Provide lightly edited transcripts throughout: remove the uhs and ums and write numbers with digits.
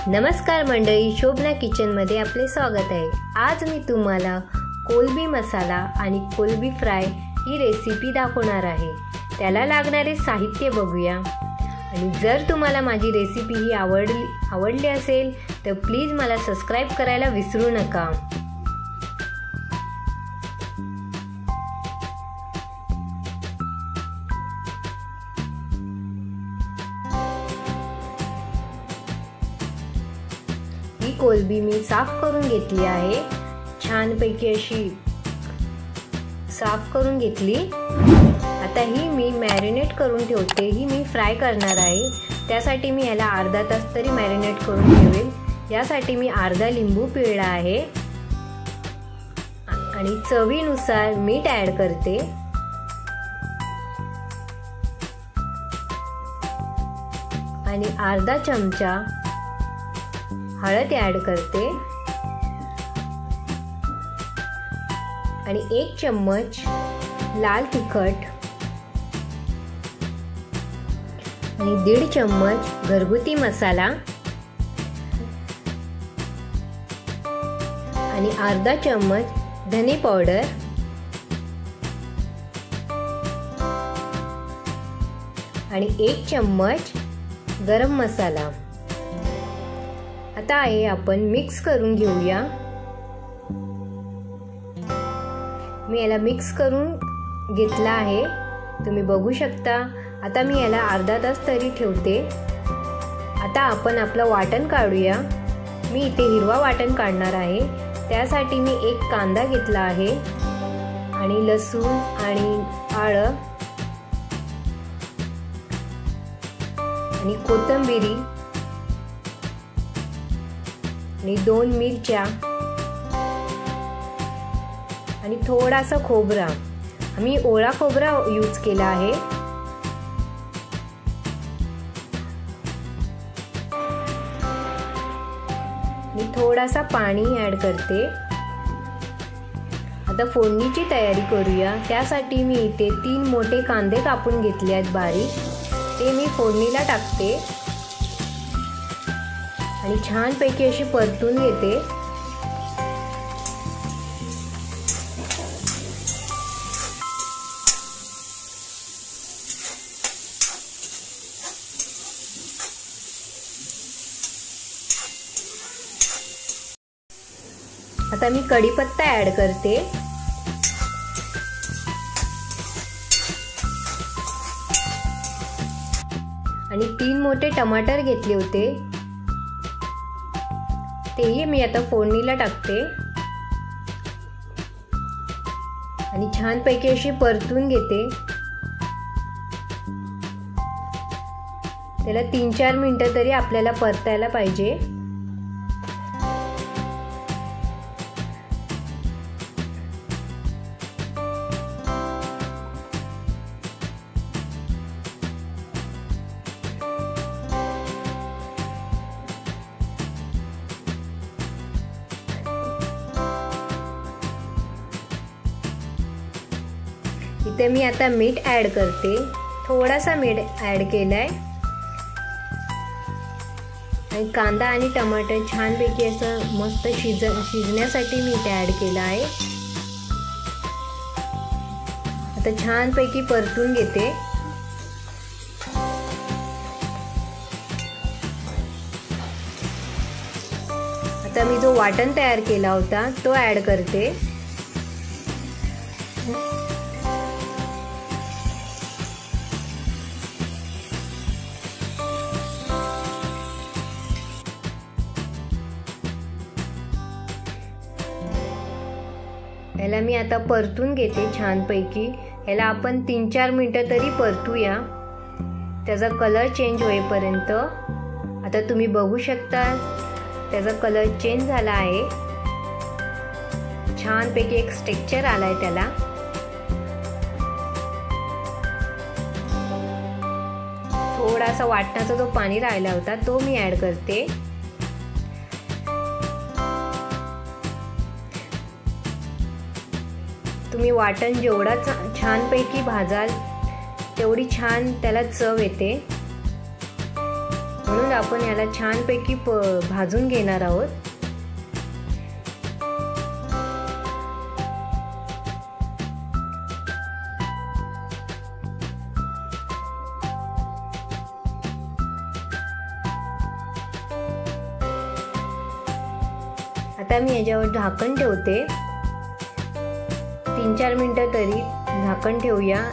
नमस्कार मंडळी, शोभना किचनमध्ये आपले स्वागत आहे। आज मी तुम्हाला कोलंबी मसाला आणि कोलंबी फ्राय ही रेसिपी दाखवणार आहे। त्याला लागणारे साहित्य बघूया। आणि जर तुम्हाला माझी रेसिपी ही आवडली असेल तर प्लीज मला सबस्क्राइब करायला विसरू नका। ही कोलंबी मी साफ करून घेतली आहे। छानपैकी अशी साफ करून घेतली। आता ही मी मॅरिनेट करून ठेवते। ही मी फ्राय करणार आहे। त्यासाठी मी याला अर्धा तास तरी मॅरिनेट करून ठेवेल। यासाठी मी अर्धा लिंबू पिळला आहे आणि चवीनुसार मीठ ॲड करते। आणि अर्धा चमचा हळद ॲड करते आणि 1 चम्मच लाल तिखट आणि 1.5 चम्मच घरगुती मसाला आणि अर्धा चम्मच धने पावडर आणि 1 चम्मच गरम मसाला। आता हे आपण मिक्स करून घेऊया। मी याला मिक्स करून घेतला आहे, तुम्ही बघू शकता। आता मी याला अर्धा तास तरी ठेवते। आता आपण आपलं वाटण काढूया। मी इथे हिरवा वाटण काढणार आहे। त्यासाठी मी 1 कांदा घेतला आहे आणि लसूण आणि आलं आणि कोथिंबीर आणि 2 मिरच्या आणि थोडासा खोबरा। आम्ही ओला खोबरा यूज केला आहे। मी थोडासा पाणी ॲड करते। आता फोडणीची तयारी करूया। त्यासाठी मी इथे 3 मोठे कांदे कापून घेतले आहेत बारीक। ते मी फोडणीला टाकते आणि छानपैकी अशी परतून घेते। आता मी कढीपत्ता ॲड करते आणि 3 मोठे टमाटर घेतले होते, तेही मी आता फोडणीला टाकते आणि छानपैकी अशी परतून घेते। त्याला 3-4 मिनिटं तरी आपल्याला परतायला पाहिजे। इथे मी आता मीठ ॲड करते। थोडासा मीठ ॲड केलाय आणि कांदा आणि टमाटर छानपैकी असं मस्त शिजण्यासाठी मी इथे ॲड केला आहे। आता छानपैकी परतून घेते। आता मी जो वाटण तयार केला होता तो ॲड करते। याला मी आता परतून घेते छानपैकी। याला आपण 3-4 मिनिटं तरी परतूया, त्याचा कलर चेंज होईपर्यंत। आता तुम्ही बघू शकता त्याचा कलर चेंज झाला आहे। छानपैकी एक टेक्स्चर आलाय त्याला। थोडासा वाटणाचा जो पाणी राहिला होता तो मी ॲड करते। तुम्ही वाटण जेवढा छानपैकी भाजाल तेवढी छान त्याला चव येते। म्हणून आपण याला छानपैकी भाजून घेणार आहोत। आता मी याच्यावर झाकण ठेवते, 3-4 मिनिटं तरी झाकण ठेवूया।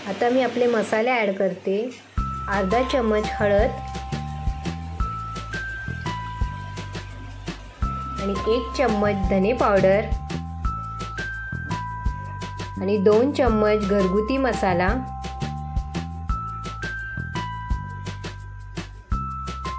आता मी आपले मसाले ॲड करते। अर्धा चम्मच हळद आणि 1 चम्मच धने पावडर आणि 2 चम्मच घरगुती मसाला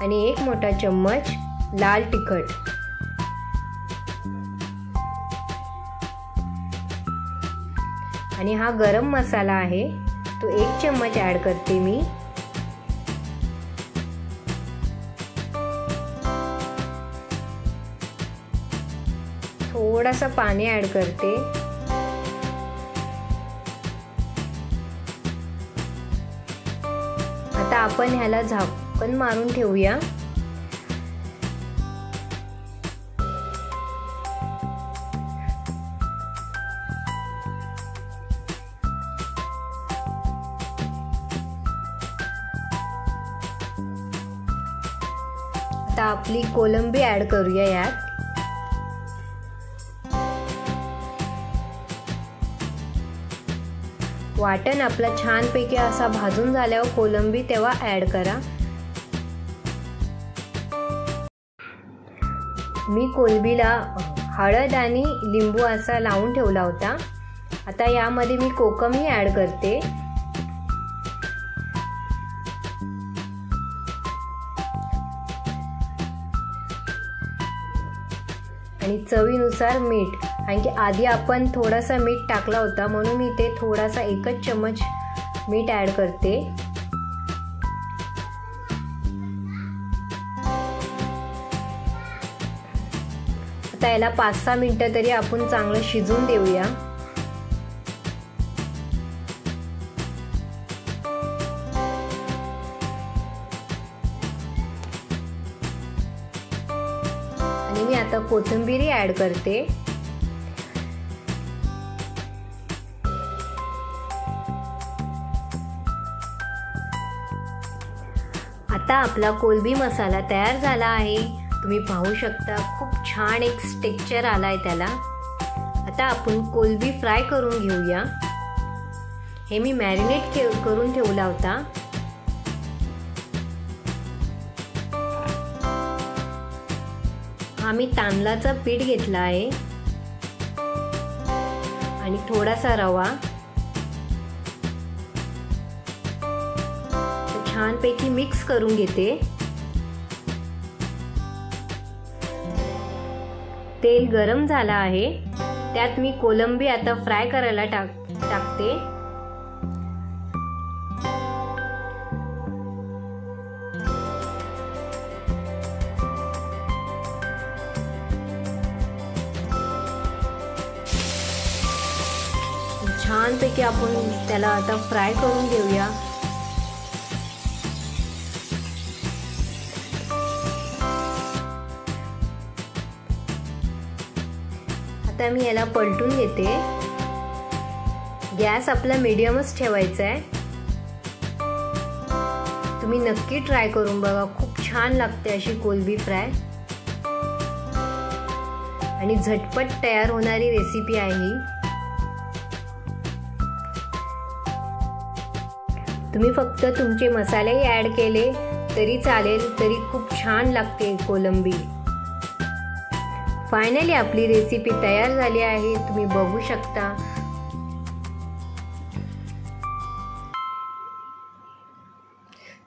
आणि 1 मोठा चम्मच लाल तिखट। आणि हा गरम मसाला आहे तो 1 चम्मच ॲड करते मी। थोडासा पाणी ॲड करते। आता आपण ह्याला झाकण मारून ठेवूया। आता आपली कोलंबी ॲड करूया यात। वाटण आपला छानपैकी असा भाजून झाल्यावर कोलंबी तेव्हा ॲड करा। मी कोलंबीला हळद आणि लिंबू असा लावून ठेवला होता। आता यामध्ये मी कोकमही ॲड करते आणि चवीनुसार मीठ, आणखी आधी आपण थोडासा मीठ टाकला होता म्हणून मी ते थोडासा 1 चम्मच मीठ ॲड करते। आता याला 5-6 मिनिटं तरी आपण चांगलं शिजून देऊया। आणि मी आता कोथिंबीर ॲड करते। आता आपला कोलंबी मसाला तयार झाला आहे। तुम्ही पाहू शकता खूप छान एक टेक्स्चर आलाय त्याला। आता आपण कोलंबी फ्राय करून घेऊया। हे मी मॅरिनेट करून ठेवला होता। आम्ही तांदळाचं पीठ घेतला आहे आणि थोडासा रवा। छानपैकी मिक्स करून घेते। तेल गरम झाला आहे, त्यात मी कोलंबी आता फ्राय करायला टाकते। छानपैकी आपण त्याला आता फ्राय करून घेऊया। आता मी याला पलटून घेते। गॅस आपला मीडियमच ठेवायचा आहे। तुम्ही नक्की ट्राय करून बघा, खूप छान लागते अशी कोलंबी फ्राय आणि झटपट तयार होणारी रेसिपी आहे ही। तुम्ही फक्त तुमचे मसालेही ॲड केले तरी चालेल, तरी खूप छान लागते कोलंबी। फायनली आपली रेसिपी तयार झाली आहे, तुम्ही बघू शकता।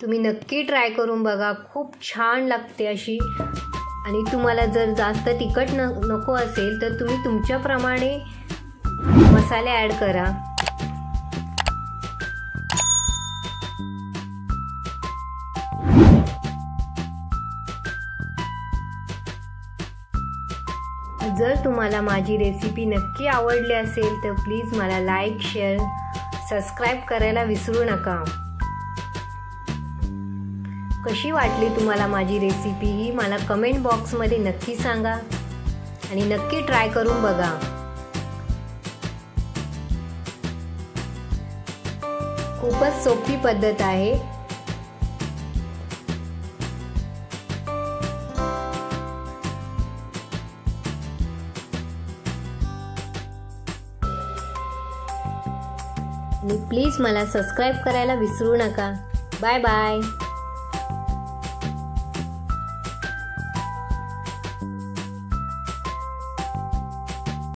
तुम्ही नक्की ट्राय करून बघा, खूप छान लागते अशी। आणि तुम्हाला जर जास्त तिखट नको असेल तर तुम्ही तुमच्याप्रमाणे मसाले ॲड करा। जर तुम्हाला माझी रेसिपी नक्की आवडली असेल तर प्लीज मला लाईक, शेअर, सबस्क्राईब करायला विसरू नका. कशी वाटली तुम्हाला माझी रेसिपी ही मला कमेंट बॉक्समध्ये नक्की सांगा आणि नक्की ट्राय करून बघा. खूपच सोपी पद्धत आहे. आणि प्लीज मला सबस्क्राईब करायला विसरू नका. Bye bye.